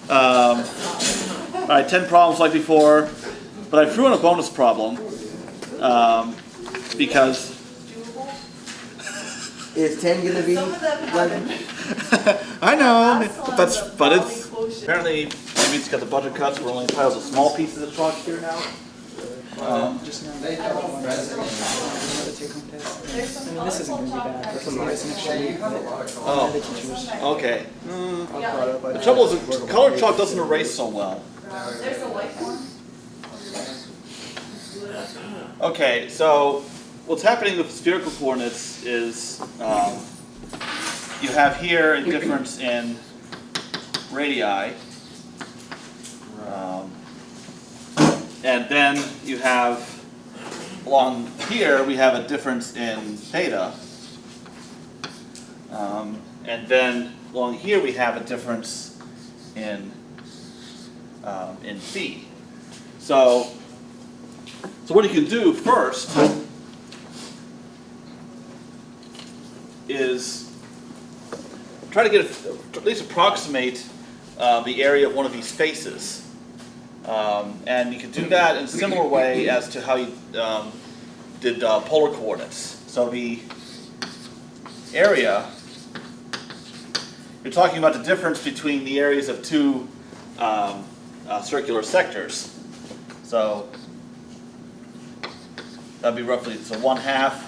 All right, 10 problems like before, but I threw in a bonus problem because is 10 going to be 11? I know, but it's apparently maybe it's got the budget cuts. We're only entitled to small pieces of chalk here now. Just now, they have a president. Take-home test. I mean, this isn't going to be bad. That's an extra week, but the teachers. Okay. The trouble is, colored chalk doesn't erase so well. There's a white one. Okay, so what's happening with spherical coordinates is you have here a difference in radii, and then you have along here we have a difference in theta, and then along here we have a difference in phi. So what you can do first is try to get at least approximate the area of one of these faces, and you can do that in a similar way as to how you did polar coordinates. So the area, you're talking about the difference between the areas of two circular sectors. So that'd be roughly, so 1/2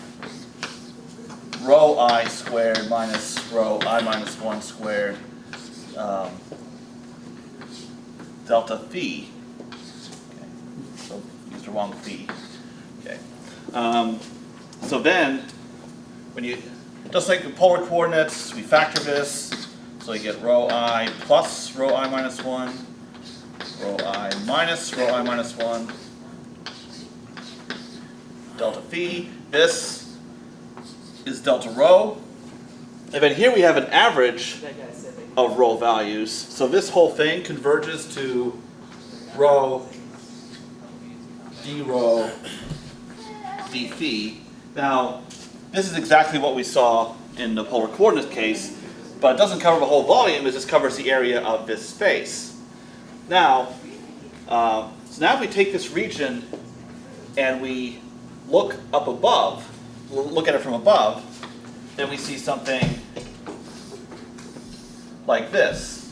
rho I squared minus rho I minus 1 squared delta phi. Okay. So used the wrong phi. Okay. So then, when you, just like the polar coordinates, we factor this, so you get rho I plus rho I minus 1, rho I minus rho I minus 1, delta phi. This is delta rho. And then here we have an average of rho values. So this whole thing converges to rho d rho d phi. Now, this is exactly what we saw in the polar coordinate case, but it doesn't cover the whole volume, it just covers the area of this space. Now, so now if we take this region and we look up above, look at it from above, then we see something like this.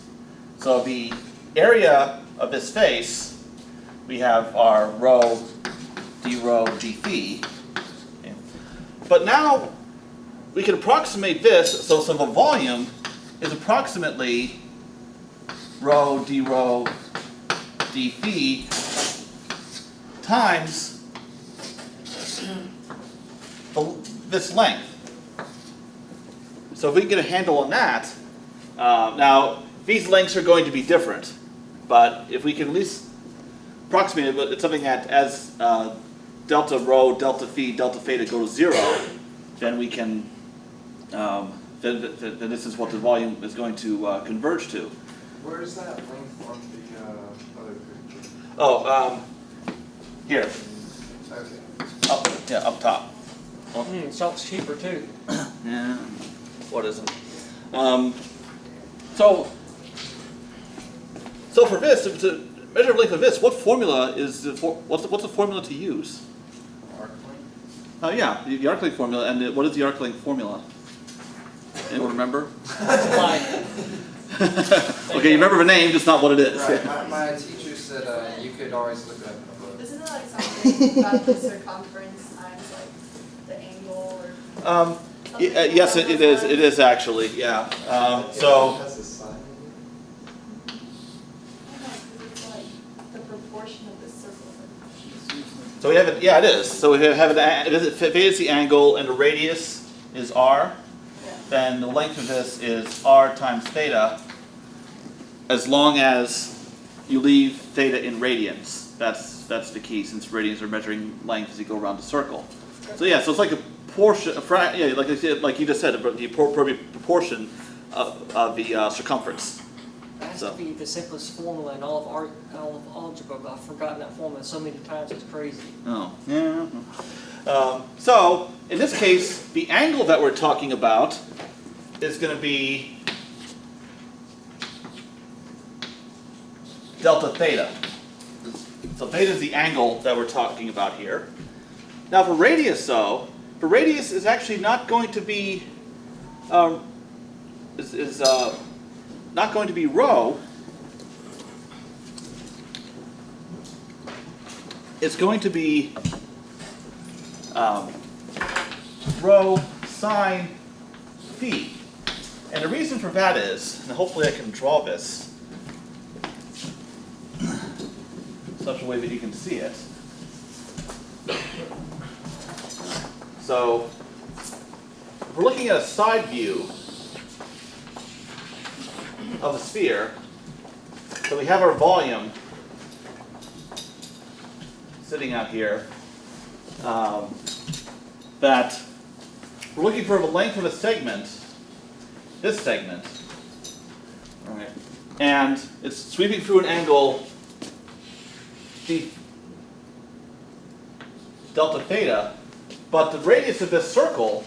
So the area of this face, we have our rho d phi. Okay. But now we can approximate this, so the volume is approximately rho d phi times this length. So if we can get a handle on that, now these lengths are going to be different, but if we can at least approximate it, it's something that as delta rho, delta phi, delta theta go to 0, then we can, then this is what the volume is going to converge to. Where is that length on the other picture? Oh, here, Okay. up top. Salt's cheaper too. Yeah, what isn't? So for this, to measure the length of this, what formula is what's the formula to use? Arc length? Oh yeah, the arc length formula. And what is the arc length formula? Anyone remember? Okay, you remember the name, just not what it is. Right. My teacher said you could always look up above. Isn't it like something about the circumference times like the angle or? Yes, it is. It is actually. Yeah. So. Has a sign. It's like the proportion of the circle. So we have it. Yeah, it is. So we have it. Theta is the angle, and the radius is r. Then the length of this is r times theta, as long as you leave theta in radians. That's the key, since radians are measuring length as you go around the circle. So yeah, so it's like a portion, yeah, like I said, like you just said, the appropriate proportion of the circumference. That has So. to be the simplest formula in all of algebra, but I've forgotten that formula so many times it's crazy. Oh, yeah. So in this case, the angle that we're talking about is going to be delta theta. So theta is the angle that we're talking about here. Now for radius though, for radius is actually not going to be not going to be rho. It's going to be rho sine phi. And the reason for that is, and hopefully I can draw this such a way that you can see it. So, if we're looking at a side view of the sphere, so we have our volume sitting out here, that we're looking for the length of a segment, this segment, all right, and it's sweeping through an angle delta theta, but the radius of this circle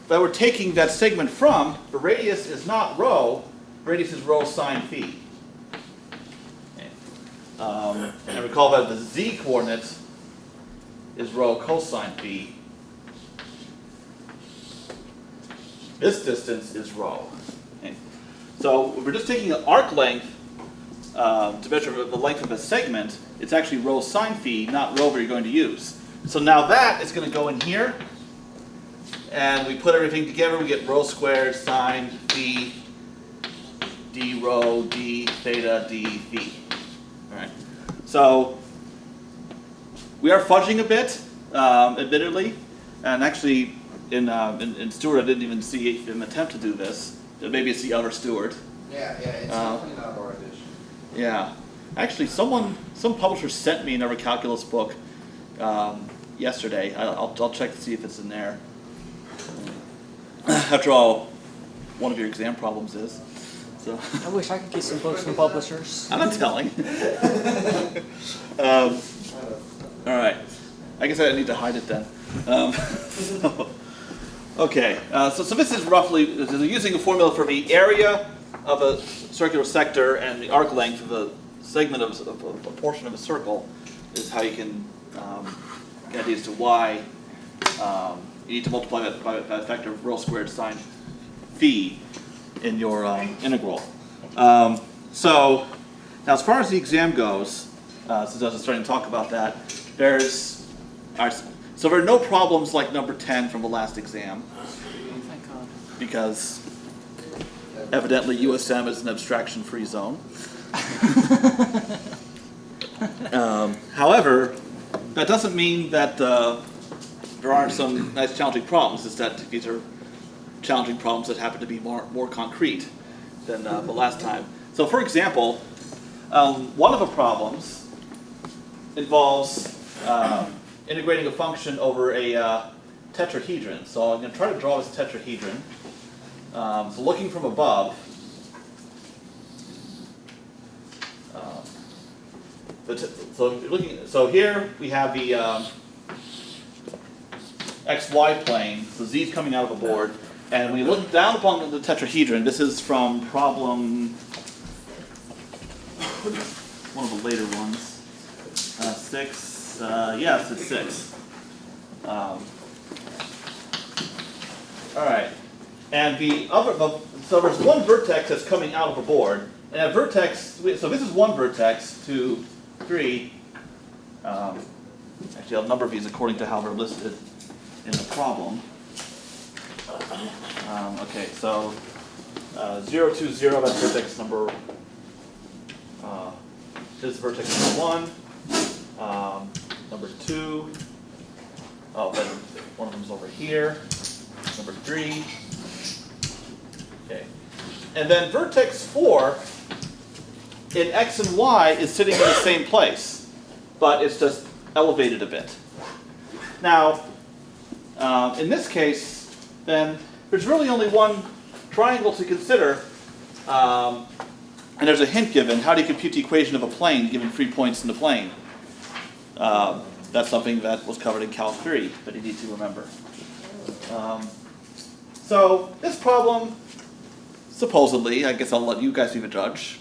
that we're taking that segment from, the radius is not rho, radius is rho sine phi. And recall that the z coordinate is rho cosine phi. This distance is rho. Okay. So we're just taking an arc length to measure the length of a segment. It's actually rho sine phi, not rho we're going to use. So now that is going to go in here, and we put everything together. We get rho squared sine phi d rho d theta d phi. All right. So we are fudging a bit, admittedly, and actually in Stewart I didn't even see him attempt to do this. Maybe it's the other Stewart. Yeah, it's definitely not our edition. Yeah, actually, some publisher sent me another calculus book yesterday. I'll check to see if it's in there. After all, one of your exam problems is. So. I wish I could get some books from publishers. I'm not telling. All right. I guess I need to hide it then. Okay. So this is roughly using a formula for the area of a circular sector and the arc length of a segment of a portion of a circle is how you can get as to why you need to multiply that by a factor of rho squared sine phi in your integral. So now as far as the exam goes, since I was starting to talk about that, so there are no problems like number 10 from the last exam. Thank God. Because evidently USM is an abstraction-free zone. However, that doesn't mean that there aren't some nice challenging problems. It's that these are challenging problems that happen to be more concrete than the last time. So for example, one of the problems involves integrating a function over a tetrahedron. So I'm going to try to draw this tetrahedron. So looking from above, so here we have the xy plane, so z is coming out of the board, and we look down upon the tetrahedron. This is from problem, one of the later ones, 6, yes, it's 6. All right, and so there's one vertex that's coming out of the board, and that vertex, so this is one vertex, 2, 3, actually I'll number these according to how they're listed in the problem. Okay, so 0, 2, 0, that's vertex number, this is vertex number 1, number 2, oh, then one of them's over here, number 3, okay. And then vertex 4 in x and y is sitting in the same place, but it's just elevated a bit. Now, in this case, then there's really only one triangle to consider, and there's a hint given. How do you compute the equation of a plane given 3 points in the plane? That's something that was covered in Cal 3 that you need to remember. So this problem, supposedly, I guess I'll let you guys be the judge,